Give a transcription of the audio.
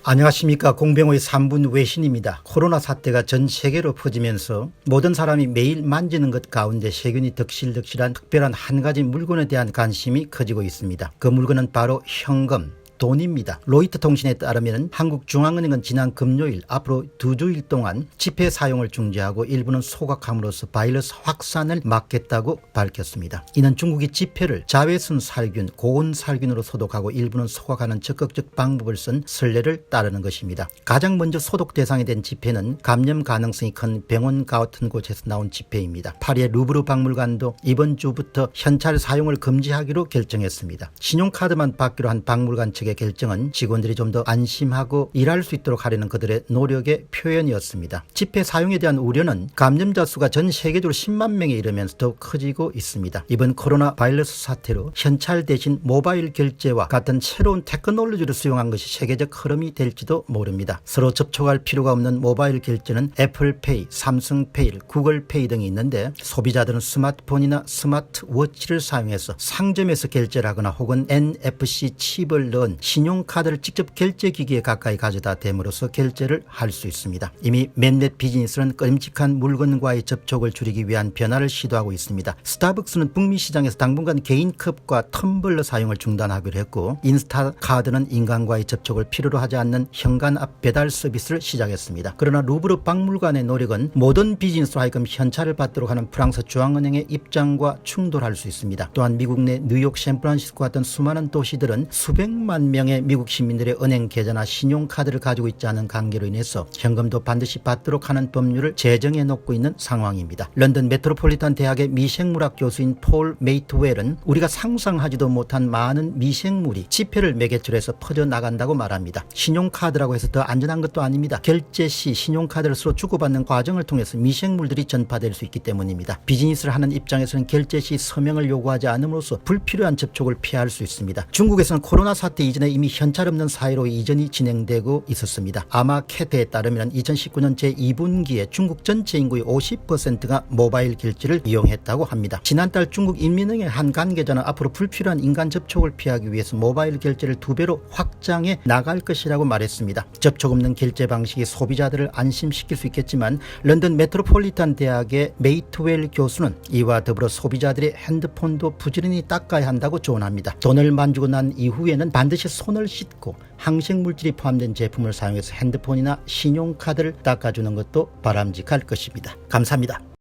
안녕하십니까. 공병호의 3분 외신입니다. 코로나 사태가 전 세계로 퍼지면서 모든 사람이 매일 만지는 것 가운데 세균이 덕실덕실한 특별한 한 가지 물건에 대한 관심이 커지고 있습니다. 그 물건은 바로 현금, 돈입니다. 로이터 통신에 따르면 한국중앙은행은 지난 금요일 앞으로 2주일 동안 지폐 사용을 중지하고 일부는 소각함으로써 바이러스 확산을 막겠다고 밝혔습니다. 이는 중국이 지폐를 자외선 살균, 고온 살균으로 소독하고 일부는 소각하는 적극적 방법을 쓴 선례를 따르는 것입니다. 가장 먼저 소독 대상이 된 지폐는 감염 가능성이 큰 병원 같은 곳에서 나온 지폐입니다. 파리의 루브르 박물관도 이번 주부터 현찰 사용을 금지하기로 결정했습니다. 신용카드만 받기로 한 박물관 측의 결정은 직원들이 좀 더 안심하고 일할 수 있도록 하려는 그들의 노력의 표현이었습니다. 지폐 사용에 대한 우려는 감염자 수가 전 세계적으로 10만 명에 이르면서 더욱 커지고 있습니다. 이번 코로나 바이러스 사태로 현찰 대신 모바일 결제와 같은 새로운 테크놀로지를 수용한 것이 세계적 흐름이 될지도 모릅니다. 서로 접촉할 필요가 없는 모바일 결제는 애플페이, 삼성페이, 구글페이 등이 있는데 소비자들은 스마트폰이나 스마트워치를 사용해서 상점에서 결제를 하거나 혹은 NFC 칩을 넣은 신용카드를 직접 결제기기에 가까이 가져다 댐으로써 결제를 할 수 있습니다. 이미 몇몇 비즈니스는 끔찍한 물건과의 접촉을 줄이기 위한 변화를 시도하고 있습니다. 스타벅스는 북미 시장에서 당분간 개인컵과 텀블러 사용을 중단하기로 했고, 인스타카드는 인간과의 접촉을 필요로 하지 않는 현관 앞 배달 서비스를 시작했습니다. 그러나 루브르 박물관의 노력은 모든 비즈니스로 하여금 현찰을 받도록 하는 프랑스 중앙은행의 입장과 충돌할 수 있습니다. 또한 미국 내 뉴욕, 샌프란시스코 같은 수많은 도시들은 수백만 명의 미국 시민들의 은행 계좌나 신용카드를 가지고 있지 않은 관계로 인해서 현금도 반드시 받도록 하는 법률을 제정해 놓고 있는 상황입니다. 런던 메트로폴리탄 대학의 미생물학 교수인 폴 메이트웰은 우리가 상상하지도 못한 많은 미생물이 지폐를 매개체로 해서 퍼져나간다고 말합니다. 신용카드라고 해서 더 안전한 것도 아닙니다. 결제 시 신용카드를 서로 주고받는 과정을 통해서 미생물들이 전파될 수 있기 때문입니다. 비즈니스를 하는 입장에서는 결제 시 서명을 요구하지 않음으로써 불필요한 접촉을 피할 수 있습니다. 중국에서는 코로나 사태 이전에 이미 현찰 없는 사회로 이전이 진행되고 있었습니다. 아마캐드에 따르면 2019년 제2분기에 중국 전체 인구의 50%가 모바일 결제를 이용했다고 합니다. 지난달 중국 인민은행의 한 관계자는 앞으로 불필요한 인간 접촉을 피하기 위해서 모바일 결제를 2배로 확장해 나갈 것이라고 말했습니다. 접촉 없는 결제 방식이 소비자들을 안심시킬 수 있겠지만 런던 메트로폴리탄 대학의 메이트웰 교수는 이와 더불어 소비자들의 핸드폰도 부지런히 닦아야 한다고 조언합니다. 돈을 만지고 난 이후에는 반드시 손을 씻고 항생물질이 포함된 제품을 사용해서 핸드폰이나 신용카드를 닦아주는 것도 바람직할 것입니다. 감사합니다.